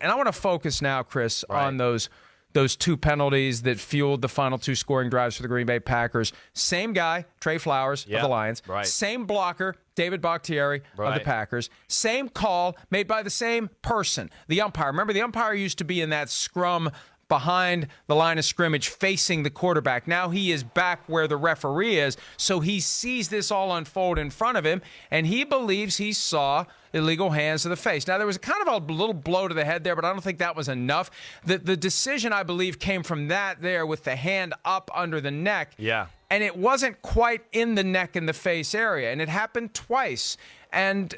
And I want to focus now, Chris, Right. on those two penalties that fueled the final two scoring drives for the Green Bay Packers. Same guy, Trey Flowers of the Lions. Right. Same blocker, David Bakhtiari of the Packers. Same call made by the same person, the umpire. Remember, the umpire used to be in that scrum behind the line of scrimmage facing the quarterback. Now he is back where the referee is, so he sees this all unfold in front of him, and he believes he saw illegal hands to the face. Now, there was kind of a little blow to the head there, but I don't think that was enough. The decision, I believe, came from that there with the hand up under the neck. Yeah. And it wasn't quite in the neck and the face area, and it happened twice. And,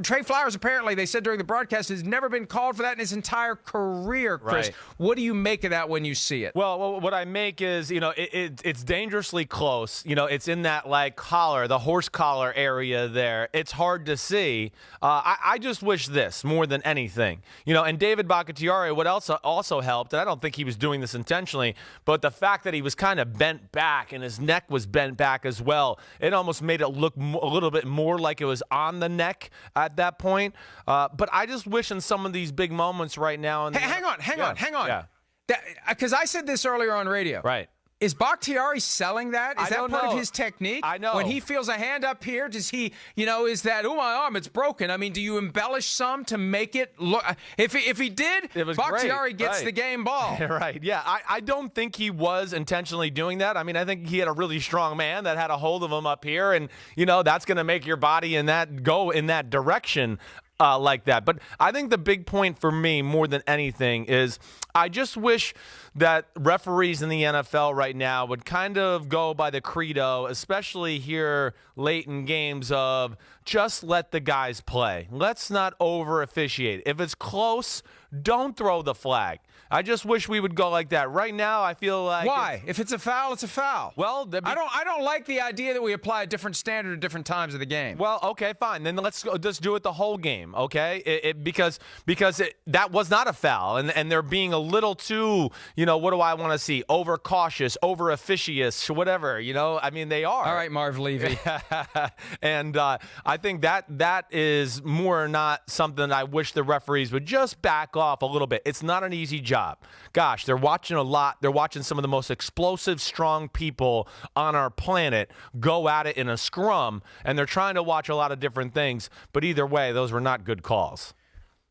Trey Flowers, apparently, they said during the broadcast, has never been called for that in his entire career, Chris. Right. What do you make of that when you see it? Well, what I make is, it's dangerously close. It's in that, collar, the horse collar area there. It's hard to see. I just wish this more than anything. And David Bakhtiari, what else also helped, and I don't think he was doing this intentionally, but the fact that he was kind of bent back and his neck was bent back as well, it almost made it look a little bit more like it was on the neck at that point. But I just wish in some of these big moments right now. Hang on. Yeah. Because I said this earlier on radio. Right. Is Bakhtiari selling that? Is that part of his technique? I know. When he feels a hand up here, does he, is that, oh, my arm, it's broken? I mean, do you embellish some to make it look? If he did, Bakhtiari gets the game ball. Right, yeah. I don't think he was intentionally doing that. I mean, I think he had a really strong man that had a hold of him up here, and, that's going to make your body go in that direction. Like that. But I think the big point for me more than anything is I just wish that referees in the NFL right now would kind of go by the credo, especially here late in games, of just let the guys play. Let's not over officiate. If it's close, don't throw the flag. I just wish we would go like that. Right now, I feel like why? If it's a foul, it's a foul. Well, I don't like the idea that we apply a different standard at different times of the game. Well, okay, fine. Then let's just do it the whole game, okay? Because that was not a foul, and they're being a little too, what do I want to see? Over cautious, over officious, whatever. I mean, they are. All right, Marv Levy. And I think that is more or not something I wish the referees would just back off a little bit. It's not an easy job. Gosh, they're watching a lot. They're watching some of the most explosive, strong people on our planet go at it in a scrum, and they're trying to watch a lot of different things. But either way, those were not good calls.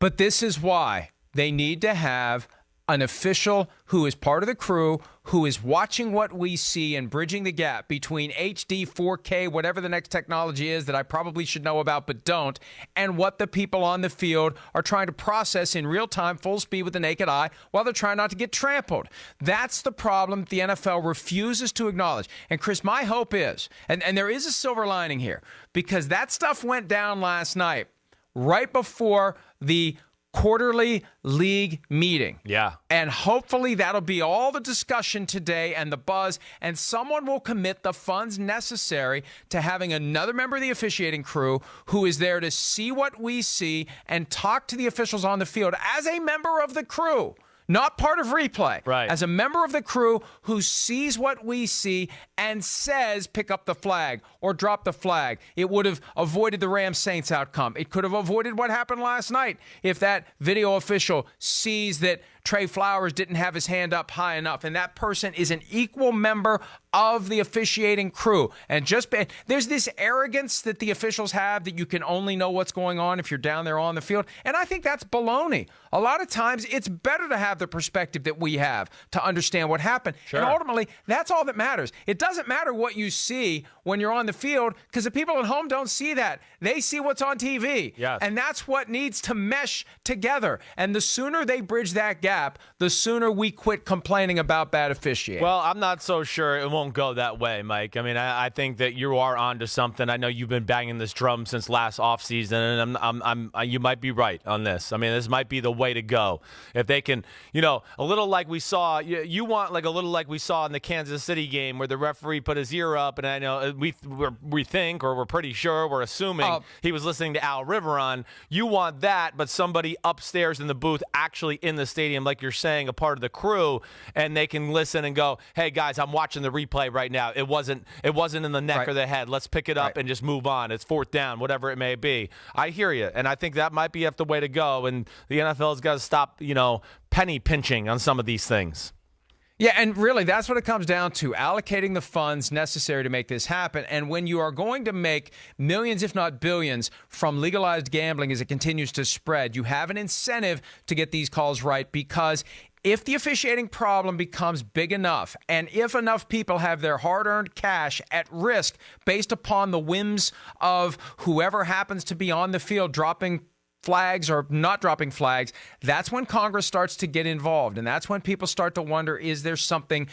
But this is why they need to have an official who is part of the crew, who is watching what we see and bridging the gap between HD, 4K, whatever the next technology is that I probably should know about but don't, and what the people on the field are trying to process in real time, full speed with the naked eye, while they're trying not to get trampled. That's the problem the NFL refuses to acknowledge. And Chris, my hope is, and there is a silver lining here, because that stuff went down last night right before the quarterly league meeting. Yeah. And hopefully that'll be all the discussion today and the buzz, and someone will commit the funds necessary to having another member of the officiating crew who is there to see what we see and talk to the officials on the field as a member of the crew. Not part of replay. Right. As a member of the crew who sees what we see and says, pick up the flag or drop the flag. It would have avoided the Rams-Saints outcome. It could have avoided what happened last night if that video official sees that Trey Flowers didn't have his hand up high enough, and that person is an equal member of the officiating crew. And there's this arrogance that the officials have that you can only know what's going on if you're down there on the field, and I think that's baloney. A lot of times it's better to have the perspective that we have to understand what happened. Sure. And ultimately, that's all that matters. It doesn't matter what you see when you're on the field, because the people at home don't see that. They see what's on TV. Yes. And that's what needs to mesh together. And the sooner they bridge that gap, the sooner we quit complaining about bad officiating. Well, I'm not so sure it won't go that way, Mike. I mean, I think that you are onto something. I know you've been banging this drum since last offseason, and you might be right on this. I mean, this might be the way to go. If they can, a little like we saw, you want like a little like we saw in the Kansas City game where the referee put his ear up, and I know we think, or we're pretty sure, we're assuming he was listening to Al Riveron. You want that, but somebody upstairs in the booth actually in the stadium like you're saying, a part of the crew, and they can listen and go, hey, guys, I'm watching the replay right now. It wasn't in the neck or the head. Let's pick it up and just move on. It's fourth down, whatever it may be. I hear you, and I think that might be the way to go, and the NFL has got to stop, penny pinching on some of these things. Yeah, and really, that's what it comes down to, allocating the funds necessary to make this happen. And when you are going to make millions, if not billions, from legalized gambling as it continues to spread, you have an incentive to get these calls right, because if the officiating problem becomes big enough, and if enough people have their hard-earned cash at risk based upon the whims of whoever happens to be on the field dropping flags or not dropping flags, that's when Congress starts to get involved. And that's when people start to wonder, is there something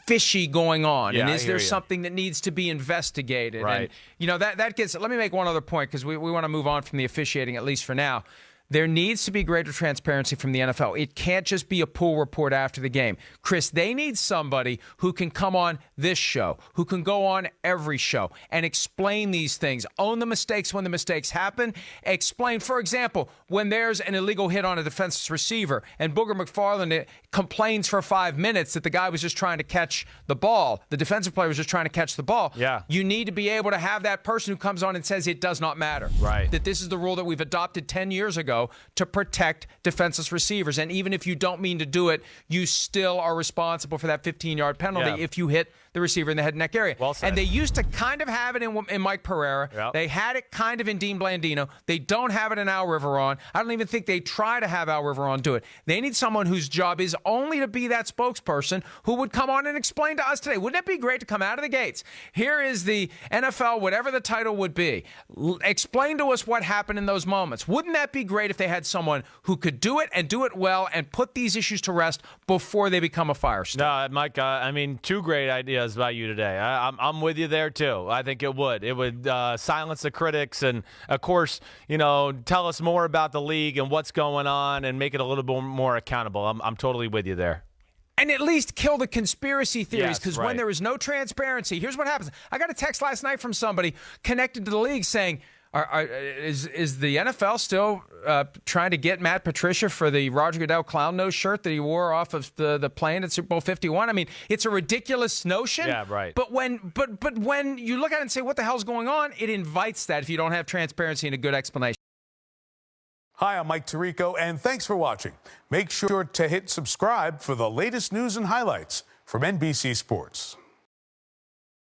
fishy going on? Yeah, and is there something that needs to be investigated? Right. And, that gets, let me make one other point, because we want to move on from the officiating, at least for now. There needs to be greater transparency from the NFL. It can't just be a pool report after the game. Chris, they need somebody who can come on this show, who can go on every show and explain these things, own the mistakes when the mistakes happen, explain, for example, when there's an illegal hit on a defenseless receiver and Booger McFarland complains for 5 minutes that the guy was just trying to catch the ball, the defensive player was just trying to catch the ball. Yeah. You need to be able to have that person who comes on and says it does not matter. Right. That this is the rule that we've adopted 10 years ago to protect defenseless receivers. And even if you don't mean to do it, you still are responsible for that 15-yard penalty if you hit the receiver in the head and neck area. Well said. And they used to kind of have it in Mike Pereira. Yep. They had it kind of in Dean Blandino. They don't have it in Al Riveron. I don't even think they try to have Al Riveron do it. They need someone whose job is only to be that spokesperson who would come on and explain to us today. Wouldn't it be great to come out of the gates? Here is the NFL, whatever the title would be. Explain to us what happened in those moments. Wouldn't that be great if they had someone who could do it and do it well and put these issues to rest before they become a firestorm? No, Mike, two great ideas by you today. I'm with you there, too. I think it would. It would silence the critics and, of course, tell us more about the league and what's going on and make it a little bit more accountable. I'm totally with you there. And at least kill the conspiracy theories, because Yes, right. when there is no transparency, here's what happens. I got a text last night from somebody connected to the league saying, is the NFL still trying to get Matt Patricia for the Roger Goodell clown nose shirt that he wore off of the plane at Super Bowl 51? I mean, it's a ridiculous notion. Yeah, right. But when you look at it and say, what the hell's going on, it invites that if you don't have transparency and a good explanation. Hi, I'm Mike Tirico, and thanks for watching. Make sure to hit subscribe for the latest news and highlights from NBC Sports.